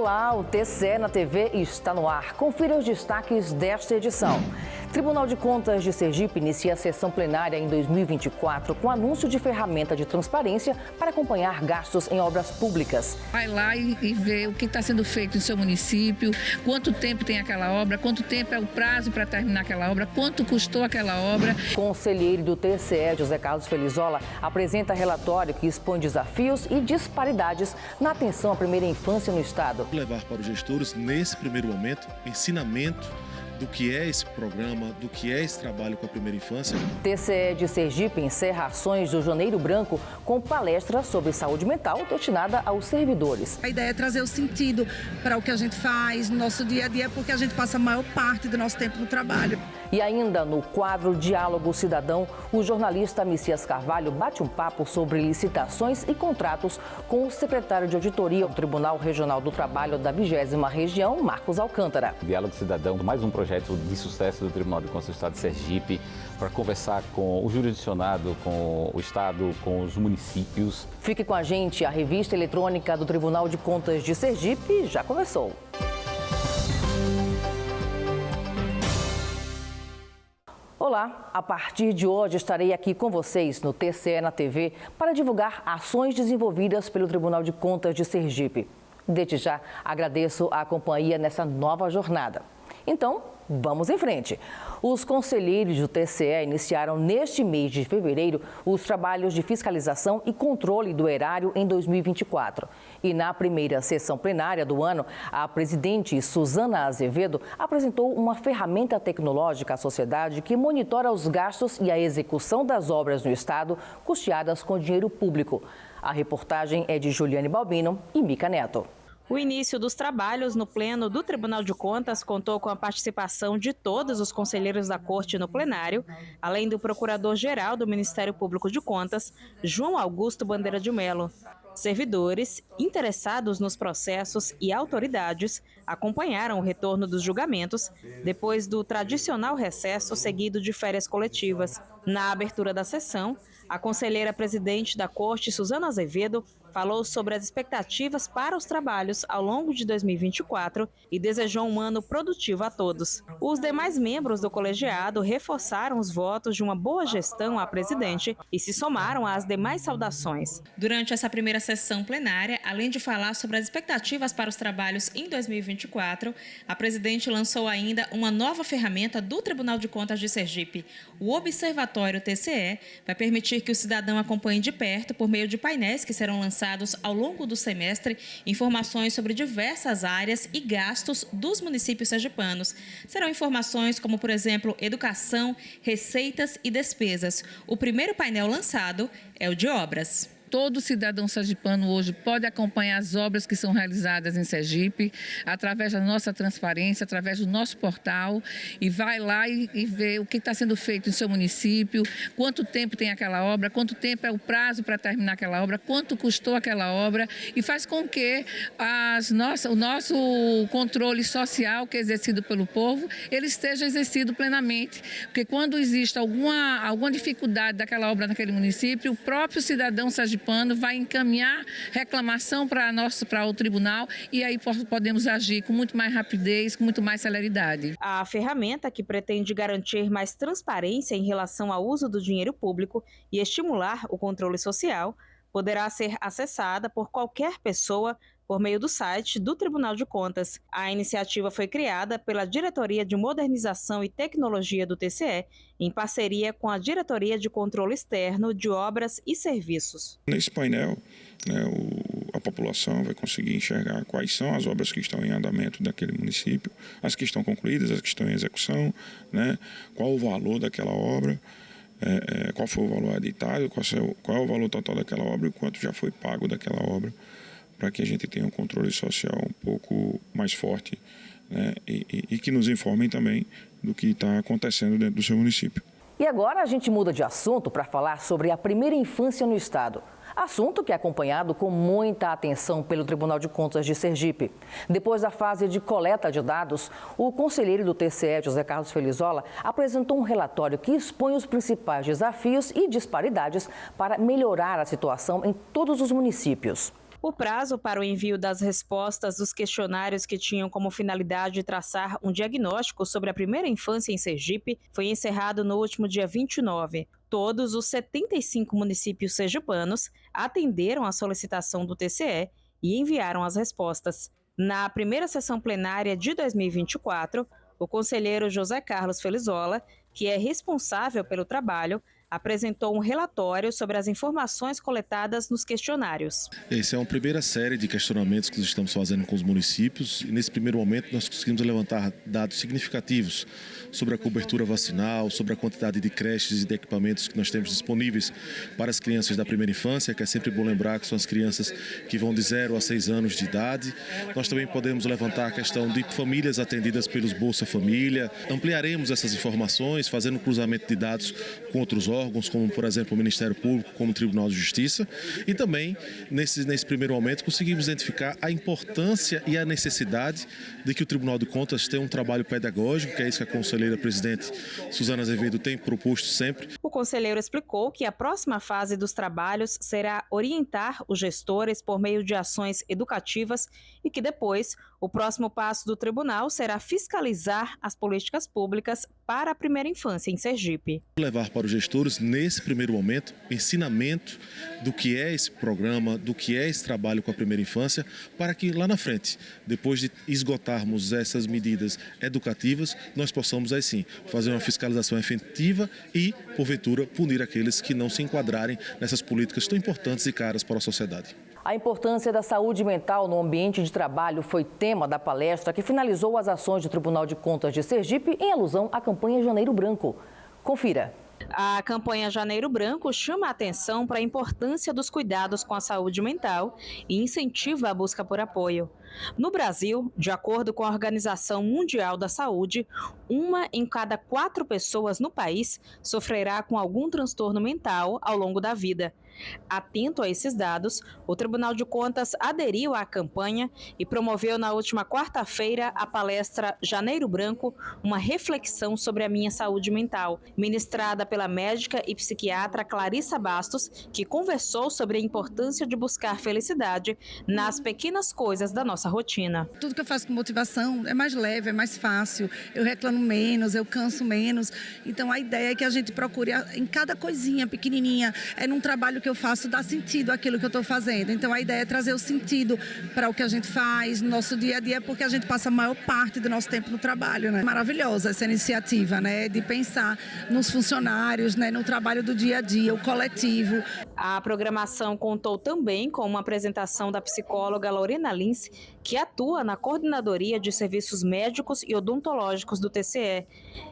Olá, o TCE na TV está no ar. Confira os destaques desta edição. Tribunal de Contas de Sergipe inicia a sessão plenária em 2024 com anúncio de ferramenta de transparência para acompanhar gastos em obras públicas. Vai lá e vê o que está sendo feito no seu município, quanto tempo tem aquela obra, quanto tempo é o prazo para terminar aquela obra, quanto custou aquela obra. Conselheiro do TCE, José Carlos Felizola, apresenta relatório que expõe desafios e disparidades na atenção à primeira infância no estado. Levar para os gestores, nesse primeiro momento, ensinamento do que é esse programa, do que é esse trabalho com a primeira infância. TCE de Sergipe encerra ações do Janeiro Branco com palestra sobre saúde mental destinada aos servidores. A ideia é trazer o sentido para o que a gente faz no nosso dia a dia, porque a gente passa a maior parte do nosso tempo no trabalho. E ainda no quadro Diálogo Cidadão, o jornalista Messias Carvalho bate um papo sobre licitações e contratos com o secretário de Auditoria do Tribunal Regional do Trabalho da 20ª Região, Marcos Alcântara. Diálogo Cidadão, mais um projeto de sucesso do Tribunal de Contas do Estado de Sergipe para conversar com o jurisdicionado, com o Estado, com os municípios. Fique com a gente, a revista eletrônica do Tribunal de Contas de Sergipe já começou. Olá, a partir de hoje estarei aqui com vocês no TCE na TV para divulgar ações desenvolvidas pelo Tribunal de Contas de Sergipe. Desde já agradeço a companhia nessa nova jornada. Então, vamos em frente. Os conselheiros do TCE iniciaram neste mês de fevereiro os trabalhos de fiscalização e controle do erário em 2024. E na primeira sessão plenária do ano, a presidente Suzana Azevedo apresentou uma ferramenta tecnológica à sociedade que monitora os gastos e a execução das obras no estado custeadas com dinheiro público. A reportagem é de Juliane Balbino e Mica Neto. O início dos trabalhos no Pleno do Tribunal de Contas contou com a participação de todos os conselheiros da Corte no plenário, além do Procurador-Geral do Ministério Público de Contas, João Augusto Bandeira de Mello. Servidores, interessados nos processos e autoridades acompanharam o retorno dos julgamentos depois do tradicional recesso seguido de férias coletivas. Na abertura da sessão, a conselheira presidente da Corte, Suzana Azevedo, falou sobre as expectativas para os trabalhos ao longo de 2024 e desejou um ano produtivo a todos. Os demais membros do colegiado reforçaram os votos de uma boa gestão à presidente e se somaram às demais saudações. Durante essa primeira sessão plenária, além de falar sobre as expectativas para os trabalhos em 2024, a presidente lançou ainda uma nova ferramenta do Tribunal de Contas de Sergipe. O Observatório TCE vai permitir que o cidadão acompanhe de perto, por meio de painéis que serão lançados ao longo do semestre, informações sobre diversas áreas e gastos dos municípios sergipanos. Serão informações como, por exemplo, educação, receitas e despesas. O primeiro painel lançado é o de obras. Todo cidadão sergipano hoje pode acompanhar as obras que são realizadas em Sergipe através da nossa transparência, através do nosso portal, e vai lá e vê o que está sendo feito no seu município, quanto tempo tem aquela obra, quanto tempo é o prazo para terminar aquela obra, quanto custou aquela obra, e faz com que o nosso controle social, que é exercido pelo povo, ele esteja exercido plenamente. Porque quando existe alguma dificuldade daquela obra naquele município, o próprio cidadão sergipano vai encaminhar reclamação para o tribunal e aí podemos agir com muito mais rapidez, com muito mais celeridade. A ferramenta, que pretende garantir mais transparência em relação ao uso do dinheiro público e estimular o controle social, poderá ser acessada por qualquer pessoa por meio do site do Tribunal de Contas. A iniciativa foi criada pela Diretoria de Modernização e Tecnologia do TCE, em parceria com a Diretoria de Controle Externo de Obras e Serviços. Nesse painel, a população vai conseguir enxergar quais são as obras que estão em andamento daquele município, as que estão concluídas, as que estão em execução, qual o valor daquela obra, qual foi o valor editado, qual é o valor total daquela obra e quanto já foi pago daquela obra, para que a gente tenha um controle social um pouco mais forte, e que nos informem também do que está acontecendo dentro do seu município. E agora a gente muda de assunto para falar sobre a primeira infância no estado. Assunto que é acompanhado com muita atenção pelo Tribunal de Contas de Sergipe. Depois da fase de coleta de dados, o conselheiro do TCE, José Carlos Felizola, apresentou um relatório que expõe os principais desafios e disparidades para melhorar a situação em todos os municípios. O prazo para o envio das respostas dos questionários que tinham como finalidade traçar um diagnóstico sobre a primeira infância em Sergipe foi encerrado no último dia 29. Todos os 75 municípios sergipanos atenderam à solicitação do TCE e enviaram as respostas. Na primeira sessão plenária de 2024, o conselheiro José Carlos Felizola, que é responsável pelo trabalho, apresentou um relatório sobre as informações coletadas nos questionários. Essa é uma primeira série de questionamentos que nós estamos fazendo com os municípios e nesse primeiro momento nós conseguimos levantar dados significativos sobre a cobertura vacinal, sobre a quantidade de creches e de equipamentos que nós temos disponíveis para as crianças da primeira infância, que é sempre bom lembrar que são as crianças que vão de 0 a 6 anos de idade. Nós também podemos levantar a questão de famílias atendidas pelos Bolsa Família. Ampliaremos essas informações, fazendo cruzamento de dados com outros órgãos, como por exemplo o Ministério Público, como o Tribunal de Justiça, e também nesse primeiro momento conseguimos identificar a importância e a necessidade de que o Tribunal de Contas tenha um trabalho pedagógico, que é isso que a conselheira presidente Suzana Azevedo tem proposto sempre. O conselheiro explicou que a próxima fase dos trabalhos será orientar os gestores por meio de ações educativas e que depois o próximo passo do tribunal será fiscalizar as políticas públicas para a primeira infância em Sergipe. Levar para os gestores, nesse primeiro momento, ensinamento do que é esse programa, do que é esse trabalho com a primeira infância, para que lá na frente, depois de esgotarmos essas medidas educativas, nós possamos aí sim fazer uma fiscalização efetiva e, porventura, punir aqueles que não se enquadrarem nessas políticas tão importantes e caras para a sociedade. A importância da saúde mental no ambiente de trabalho foi tema da palestra que finalizou as ações do Tribunal de Contas de Sergipe em alusão à campanha Janeiro Branco. Confira. A campanha Janeiro Branco chama a atenção para a importância dos cuidados com a saúde mental e incentiva a busca por apoio. No Brasil, de acordo com a Organização Mundial da Saúde, 1 em cada 4 pessoas no país sofrerá com algum transtorno mental ao longo da vida. Atento a esses dados, o Tribunal de Contas aderiu à campanha e promoveu na última quarta-feira a palestra Janeiro Branco, uma reflexão sobre a minha saúde mental, ministrada pela médica e psiquiatra Clarissa Bastos, que conversou sobre a importância de buscar felicidade nas pequenas coisas da nossa rotina. Tudo que eu faço com motivação é mais leve, é mais fácil, eu reclamo menos, eu canso menos. Então a ideia é que a gente procure em cada coisinha pequenininha, num trabalho que eu faço, dar sentido àquilo que eu estou fazendo. Então a ideia é trazer o sentido para o que a gente faz no nosso dia a dia, porque a gente passa a maior parte do nosso tempo no trabalho, né? Maravilhosa essa iniciativa, né? De pensar nos funcionários, né? No trabalho do dia a dia, o coletivo. A programação contou também com uma apresentação da psicóloga Lorena Lins, que atua na Coordenadoria de Serviços Médicos e Odontológicos do TCE.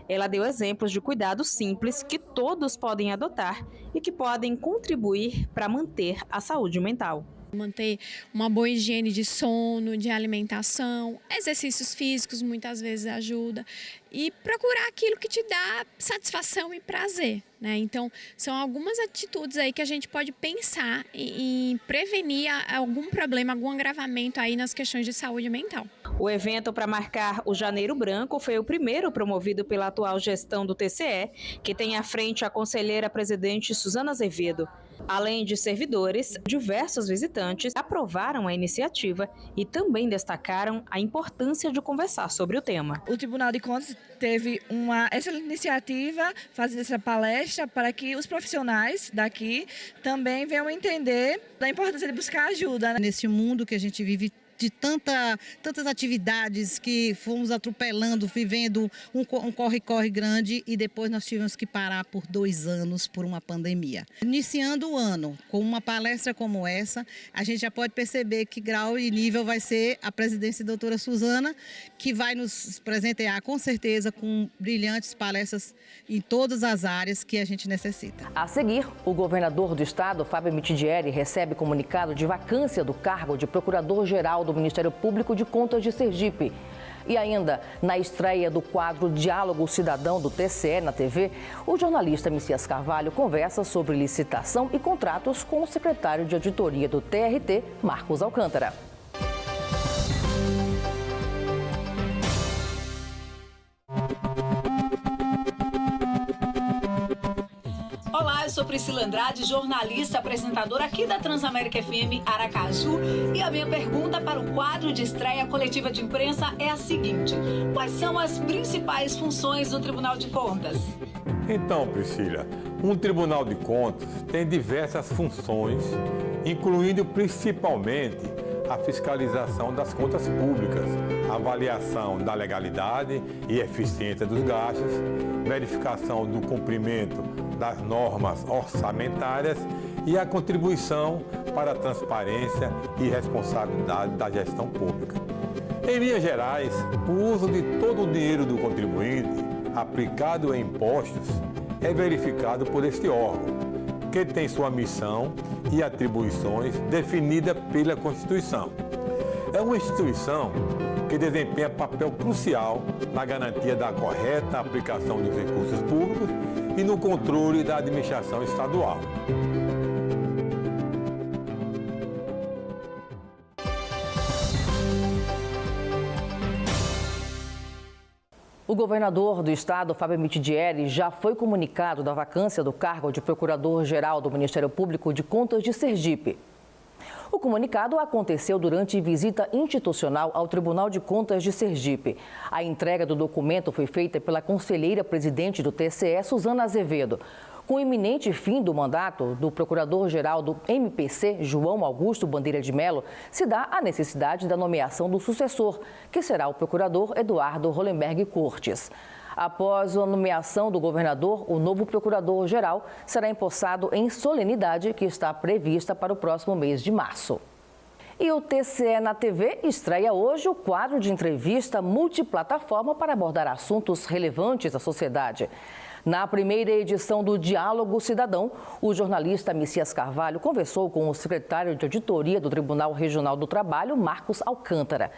Ela deu exemplos de cuidados simples que todos podem adotar e que podem contribuir para manter a saúde mental. Manter uma boa higiene de sono, de alimentação, exercícios físicos muitas vezes ajuda e procurar aquilo que te dá satisfação e prazer, né? Então, são algumas atitudes aí que a gente pode pensar em prevenir algum problema, algum agravamento aí nas questões de saúde mental. O evento para marcar o Janeiro Branco foi o primeiro promovido pela atual gestão do TCE, que tem à frente a conselheira presidente Suzana Azevedo. Além de servidores, diversos visitantes aprovaram a iniciativa e também destacaram a importância de conversar sobre o tema. O Tribunal de Contas teve uma excelente iniciativa, fazer essa palestra para que os profissionais daqui também venham entender da importância de buscar ajuda, né? Nesse mundo que a gente vive de tantas atividades que fomos atropelando, vivendo um corre-corre grande e depois nós tivemos que parar por 2 anos por uma pandemia. Iniciando o ano com uma palestra como essa, a gente já pode perceber que grau e nível vai ser a presidência da doutora Suzana, que vai nos presentear com certeza com brilhantes palestras em todas as áreas que a gente necessita. A seguir, o governador do estado, Fábio Mitidieri, recebe comunicado de vacância do cargo de procurador-geral do Ministério Público de Contas de Sergipe. E ainda, na estreia do quadro Diálogo Cidadão do TCE na TV, o jornalista Messias Carvalho conversa sobre licitação e contratos com o secretário de auditoria do TRT, Marcos Alcântara. Olá, eu sou Priscila Andrade, jornalista, apresentadora aqui da Transamérica FM Aracaju. E a minha pergunta para o quadro de estreia coletiva de imprensa é a seguinte: quais são as principais funções do Tribunal de Contas? Então, Priscila, um Tribunal de Contas tem diversas funções, incluindo principalmente a fiscalização das contas públicas, a avaliação da legalidade e eficiência dos gastos, verificação do cumprimento das normas orçamentárias e a contribuição para a transparência e responsabilidade da gestão pública. Em linhas gerais, o uso de todo o dinheiro do contribuinte aplicado em impostos é verificado por este órgão, que tem sua missão e atribuições definidas pela Constituição. É uma instituição que desempenha papel crucial na garantia da correta aplicação dos recursos públicos e no controle da administração estadual. O governador do estado, Fábio Mitidieri, já foi comunicado da vacância do cargo de Procurador-Geral do Ministério Público de Contas de Sergipe. O comunicado aconteceu durante visita institucional ao Tribunal de Contas de Sergipe. A entrega do documento foi feita pela conselheira-presidente do TCE, Suzana Azevedo. Com o iminente fim do mandato do Procurador-Geral do MPC, João Augusto Bandeira de Mello, se dá a necessidade da nomeação do sucessor, que será o Procurador Eduardo Hollenberg Cortes. Após a nomeação do governador, o novo Procurador-Geral será empossado em solenidade que está prevista para o próximo mês de março. E o TCE na TV estreia hoje o quadro de entrevista multiplataforma para abordar assuntos relevantes à sociedade. Na primeira edição do Diálogo Cidadão, o jornalista Messias Carvalho conversou com o secretário de Auditoria do Tribunal Regional do Trabalho, Marcos Alcântara.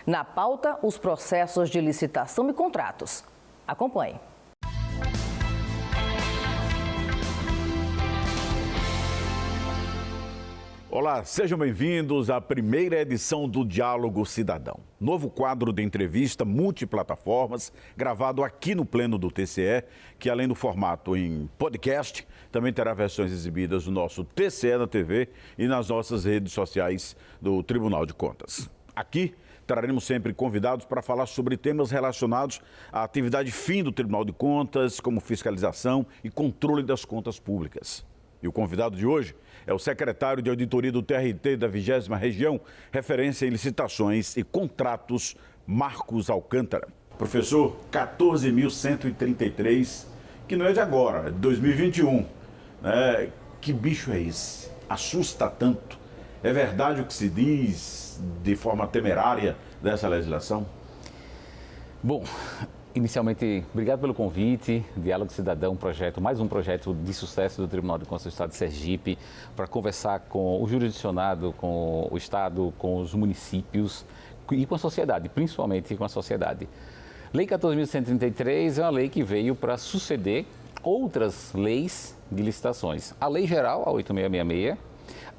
Na pauta, os processos de licitação e contratos. Acompanhe. Olá, sejam bem-vindos à primeira edição do Diálogo Cidadão. Novo quadro de entrevista multiplataformas, gravado aqui no Pleno do TCE, que além do formato em podcast, também terá versões exibidas no nosso TCE na TV e nas nossas redes sociais do Tribunal de Contas. Aqui traremos sempre convidados para falar sobre temas relacionados à atividade fim do Tribunal de Contas, como fiscalização e controle das contas públicas. E o convidado de hoje é o secretário de Auditoria do TRT da 20ª Região, referência em licitações e contratos, Marcos Alcântara. Professor, 14.133, que não é de agora, é de 2021. Que bicho é esse? Assusta tanto. É verdade o que se diz de forma temerária dessa legislação? Bom, inicialmente, obrigado pelo convite. Diálogo Cidadão, mais um projeto de sucesso do Tribunal de Contas do Estado de Sergipe, para conversar com o jurisdicionado, com o Estado, com os municípios e com a sociedade, principalmente com a sociedade. Lei 14.133 é uma lei que veio para suceder outras leis de licitações. A Lei Geral, a 8666,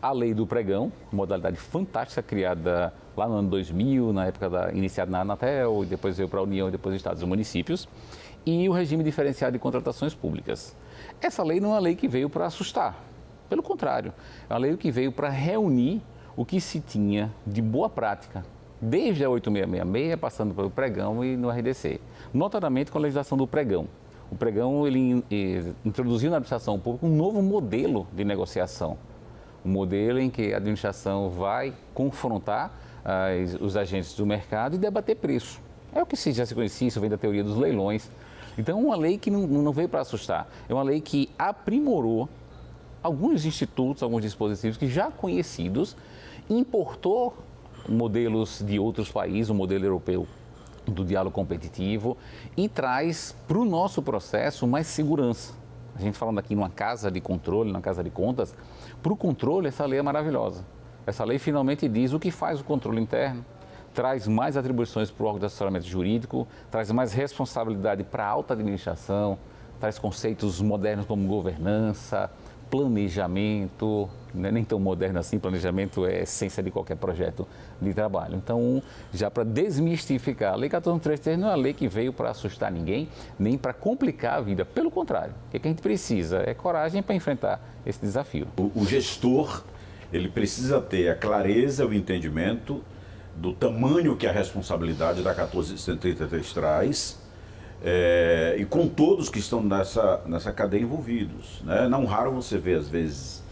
a Lei do Pregão, modalidade fantástica criada lá no ano 2000, na época iniciada na Anatel, e depois veio para a União e depois os estados e municípios, e o regime diferenciado de contratações públicas. Essa lei não é uma lei que veio para assustar, pelo contrário, é uma lei que veio para reunir o que se tinha de boa prática, desde a 8666, passando pelo Pregão e no RDC, notadamente com a legislação do Pregão. O Pregão ele introduziu na administração pública um novo modelo de negociação, um modelo em que a administração vai confrontar os agentes do mercado e debater preço. É o que já se conhecia, isso vem da teoria dos leilões. Então, uma lei que não veio para assustar, é uma lei que aprimorou alguns institutos, alguns dispositivos que já conhecidos, importou modelos de outros países, o modelo europeu do diálogo competitivo, e traz para o nosso processo mais segurança. A gente falando aqui numa casa de controle, numa casa de contas, para o controle essa lei é maravilhosa. Essa lei finalmente diz o que faz o controle interno, traz mais atribuições para o órgão de assessoramento jurídico, traz mais responsabilidade para a alta administração, traz conceitos modernos como governança, planejamento, não é nem tão moderno assim, planejamento é a essência de qualquer projeto de trabalho. Então, já para desmistificar, a Lei 14.133 não é uma lei que veio para assustar ninguém, nem para complicar a vida. Pelo contrário, o que a gente precisa é coragem para enfrentar esse desafio. O gestor, ele precisa ter a clareza, o entendimento do tamanho que a responsabilidade da 14.133 traz, e com todos que estão nessa cadeia envolvidos, né? Não raro você vê, às vezes,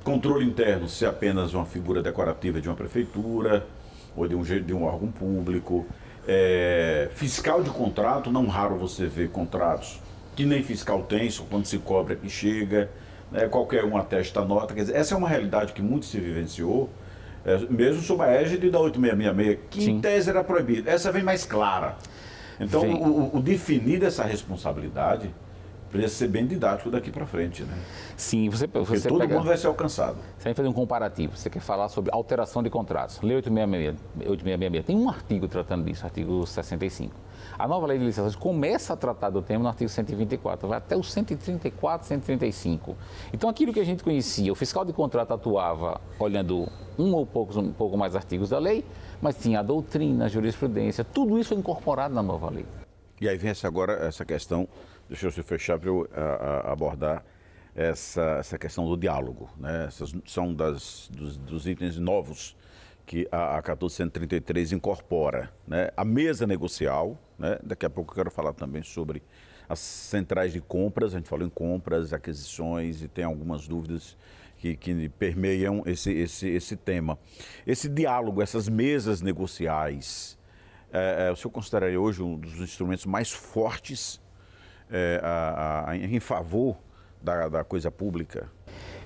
controle interno ser apenas uma figura decorativa de uma prefeitura ou de um órgão público. Fiscal de contrato, não raro você vê contratos que nem fiscal tem, só quando se cobra que chega, né? Qualquer um atesta a nota. Quer dizer, essa é uma realidade que muito se vivenciou, mesmo sob a égide da 8666, que Sim. em tese era proibido. Essa vem mais clara. Então, o definir essa responsabilidade precisa ser bem didático daqui para frente, né? Sim, Porque todo mundo vai ser alcançado. Você vai fazer um comparativo, você quer falar sobre alteração de contratos. Lei 8666 tem um artigo tratando disso, artigo 65. A nova lei de licitações começa a tratar do tema no artigo 124, vai até o 134, 135. Então, aquilo que a gente conhecia, o fiscal de contrato atuava olhando um pouco mais artigos da lei, mas tinha a doutrina, a jurisprudência, tudo isso foi incorporado na nova lei. E aí vem agora essa questão, deixa eu fechar para eu abordar essa questão do diálogo, né? Essas são dos itens novos que a 14.133 incorpora, né? A mesa negocial, né? Daqui a pouco eu quero falar também sobre as centrais de compras. A gente falou em compras, aquisições, e tem algumas dúvidas que permeiam esse tema. Esse diálogo, essas mesas negociais, o senhor consideraria hoje um dos instrumentos mais fortes em favor da coisa pública?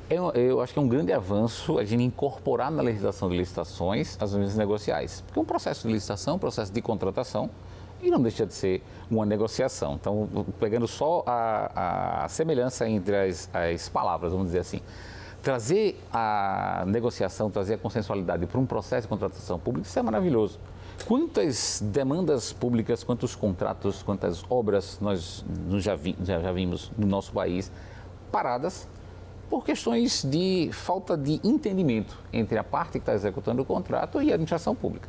Eu acho que é um grande avanço a gente incorporar na legislação de licitações as mesas negociais. Porque um processo de licitação é um processo de contratação e não deixa de ser uma negociação. Então, pegando só a semelhança entre as palavras, vamos dizer assim. Trazer a negociação, trazer a consensualidade para um processo de contratação pública, isso é maravilhoso. Quantas demandas públicas, quantos contratos, quantas obras nós já vimos no nosso país paradas por questões de falta de entendimento entre a parte que está executando o contrato e a administração pública.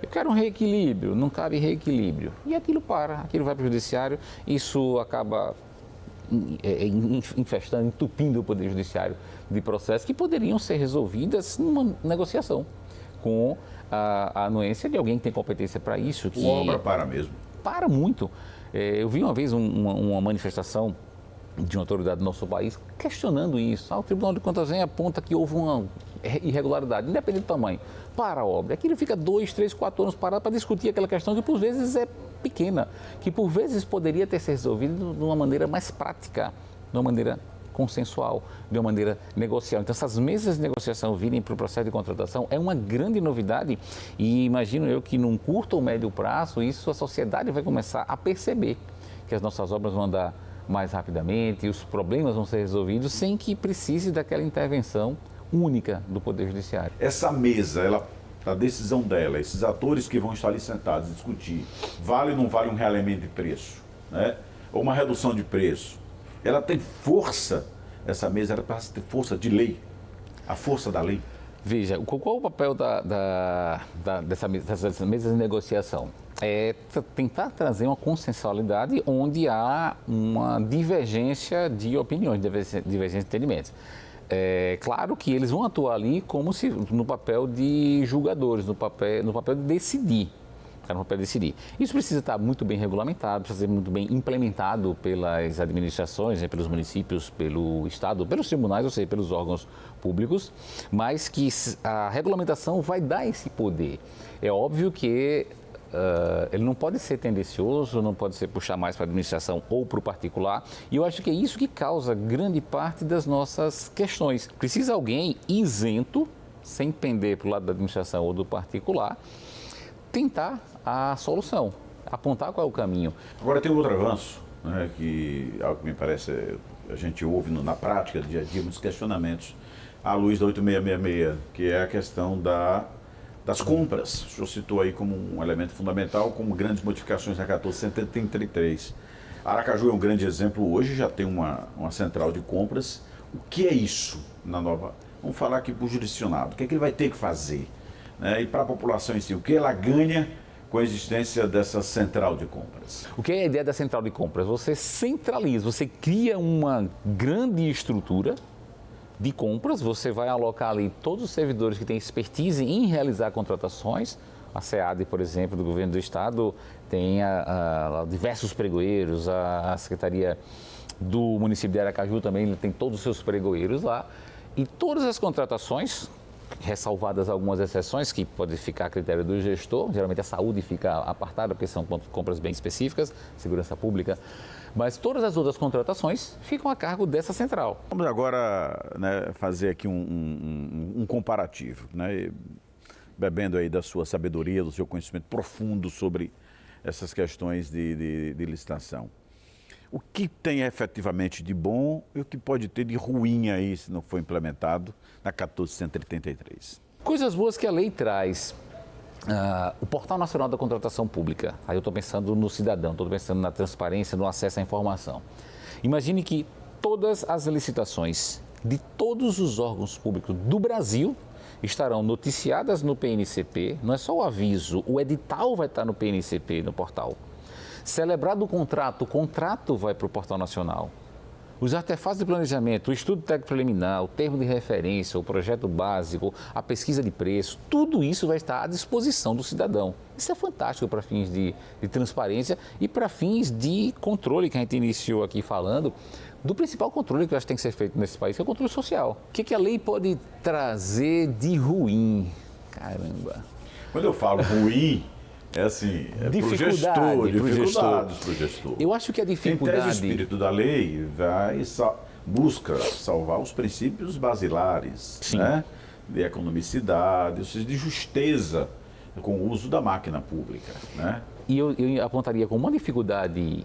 Eu quero um reequilíbrio, não cabe reequilíbrio. E aquilo aquilo vai para o judiciário, isso acaba infestando, entupindo o Poder Judiciário de processos que poderiam ser resolvidas numa negociação com a anuência de alguém que tem competência para isso. A obra para mesmo. Para muito. Eu vi uma vez uma manifestação de uma autoridade do nosso país questionando isso. O Tribunal de Contas vem e aponta que houve uma irregularidade, independente do tamanho, para a obra. Aquilo fica 2, 3, 4 anos parado para discutir aquela questão que por vezes é pequena, que por vezes poderia ter sido resolvido de uma maneira mais prática, de uma maneira consensual, de uma maneira negocial. Então, essas mesas de negociação virem para o processo de contratação é uma grande novidade e imagino eu que num curto ou médio prazo, isso a sociedade vai começar a perceber que as nossas obras vão andar mais rapidamente, os problemas vão ser resolvidos sem que precise daquela intervenção única do Poder Judiciário. Essa mesa, a decisão dela, esses atores que vão estar ali sentados e discutir, vale ou não vale um realimento de preço, né? Ou uma redução de preço, ela tem força, essa mesa ela passa a ter força de lei, a força da lei. Veja, qual o papel dessas mesas de negociação? É tentar trazer uma consensualidade onde há uma divergência de opiniões, divergência de entendimentos. É claro que eles vão atuar ali como se no papel de julgadores, no papel de decidir. Isso precisa estar muito bem regulamentado, precisa ser muito bem implementado pelas administrações, pelos municípios, pelo Estado, pelos tribunais, ou seja, pelos órgãos públicos, mas que a regulamentação vai dar esse poder. É óbvio que ele não pode ser tendencioso, não pode ser puxar mais para a administração ou para o particular, e eu acho que é isso que causa grande parte das nossas questões. Precisa alguém isento, sem pender para o lado da administração ou do particular, tentar a solução, apontar qual é o caminho. Agora tem outro avanço, né, que algo que me parece, a gente ouve na prática, do dia a dia, muitos questionamentos à luz da 8666, que é a questão das compras. O senhor citou aí como um elemento fundamental, como grandes modificações na 14.133. Aracaju é um grande exemplo hoje, já tem uma central de compras O que é isso na nova? Vamos falar aqui para o jurisdicionado. O que é que ele vai ter que fazer? Né? E para a população em si, o que ela ganha com a existência dessa central de compras? O que é a ideia da central de compras? Você centraliza, você cria uma grande estrutura de compras, você vai alocar ali todos os servidores que têm expertise em realizar contratações. A SEAD, por exemplo, do Governo do Estado, tem diversos pregoeiros, a Secretaria do município de Aracaju também tem todos os seus pregoeiros lá. E todas as contratações, ressalvadas algumas exceções, que pode ficar a critério do gestor, geralmente a saúde fica apartada, porque são compras bem específicas, segurança pública, mas todas as outras contratações ficam a cargo dessa central. Vamos agora, né, fazer aqui um comparativo, né, bebendo aí da sua sabedoria, do seu conhecimento profundo sobre essas questões de licitação. O que tem efetivamente de bom e o que pode ter de ruim aí se não for implementado na 1483? Coisas boas que a lei traz. O Portal Nacional da Contratação Pública. Aí eu estou pensando no cidadão, estou pensando na transparência, no acesso à informação. Imagine que todas as licitações de todos os órgãos públicos do Brasil estarão noticiadas no PNCP. Não é só o aviso, o edital vai estar no PNCP, no portal. Celebrado o contrato vai para o Portal Nacional. Os artefatos de planejamento, o estudo técnico preliminar, o termo de referência, o projeto básico, a pesquisa de preço, tudo isso vai estar à disposição do cidadão. Isso é fantástico para fins de transparência e para fins de controle, que a gente iniciou aqui falando, do principal controle que eu acho que tem que ser feito nesse país, que é o controle social. O que a lei pode trazer de ruim? Caramba! Quando eu falo ruim, é assim, dificuldades para o gestor. Eu acho que a dificuldade... Em tese, o espírito da lei busca salvar os princípios basilares, né? De economicidade, ou seja, de justeza com o uso da máquina pública, né? E eu apontaria como uma dificuldade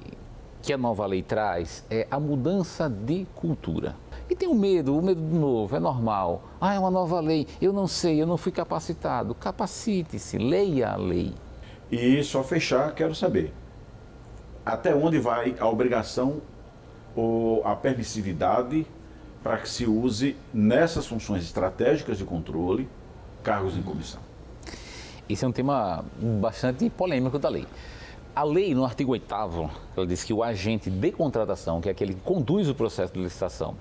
que a nova lei traz é a mudança de cultura. E tem o medo do novo, é normal. É uma nova lei, eu não sei, eu não fui capacitado. Capacite-se, leia a lei. E só fechar, quero saber, até onde vai a obrigação ou a permissividade para que se use nessas funções estratégicas de controle, cargos em comissão? Esse é um tema bastante polêmico da lei. A lei, no artigo 8º, ela diz que o agente de contratação, que é aquele que conduz o processo de licitação,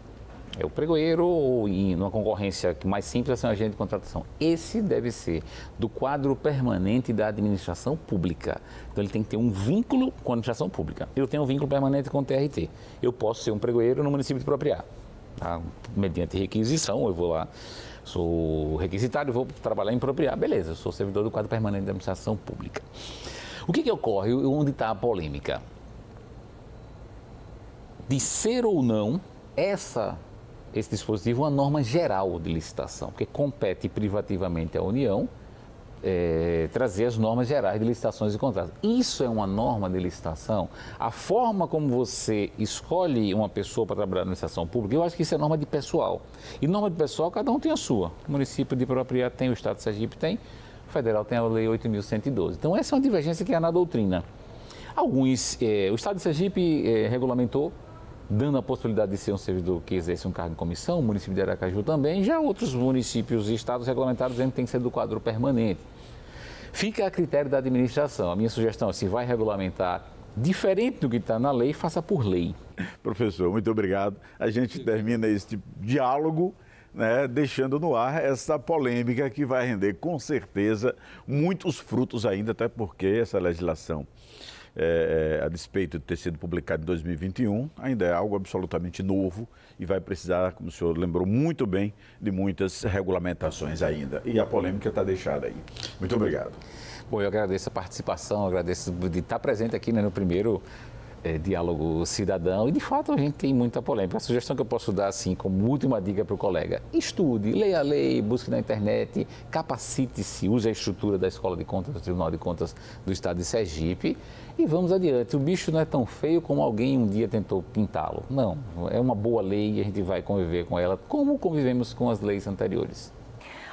é o pregoeiro ou, numa concorrência mais simples, é um agente de contratação. Esse deve ser do quadro permanente da administração pública. Então, ele tem que ter um vínculo com a administração pública. Eu tenho um vínculo permanente com o TRT. Eu posso ser um pregoeiro no município de Propriá. Tá? Mediante requisição, eu vou lá, sou requisitário, vou trabalhar em Propriá. Beleza, eu sou servidor do quadro permanente da administração pública. O que ocorre? Onde está a polêmica? De ser ou não esse dispositivo uma norma geral de licitação, porque compete privativamente à União trazer as normas gerais de licitações e contratos. Isso é uma norma de licitação? A forma como você escolhe uma pessoa para trabalhar na licitação pública, eu acho que isso é norma de pessoal. E norma de pessoal, cada um tem a sua. O município de Propriá tem, o Estado de Sergipe tem, o Federal tem a Lei 8.112. Então, essa é uma divergência que há na doutrina. O Estado de Sergipe regulamentou, dando a possibilidade de ser um servidor que exerce um cargo em comissão, o município de Aracaju também, já outros municípios e estados regulamentados dizendo que tem que ser do quadro permanente. Fica a critério da administração. A minha sugestão é, se vai regulamentar diferente do que está na lei, faça por lei. Professor, muito obrigado. A gente termina este diálogo, né, deixando no ar essa polêmica que vai render, com certeza, muitos frutos ainda, até porque essa legislação, a despeito de ter sido publicado em 2021, ainda é algo absolutamente novo e vai precisar, como o senhor lembrou muito bem, de muitas regulamentações ainda. E a polêmica está deixada aí. Muito obrigado. Bom, eu agradeço a participação, agradeço de estar presente aqui, né, no primeiro diálogo cidadão, e de fato a gente tem muita polêmica. A sugestão que eu posso dar, assim, como última dica para o colega: estude, leia a lei, busque na internet, capacite-se, use a estrutura da Escola de Contas, do Tribunal de Contas do Estado de Sergipe e vamos adiante. O bicho não é tão feio como alguém um dia tentou pintá-lo. Não, é uma boa lei e a gente vai conviver com ela como convivemos com as leis anteriores.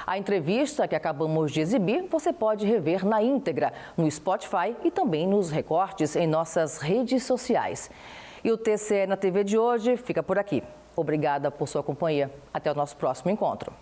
A entrevista que acabamos de exibir, você pode rever na íntegra no Spotify e também nos recortes em nossas redes sociais. E o TCE na TV de hoje fica por aqui. Obrigada por sua companhia. Até o nosso próximo encontro.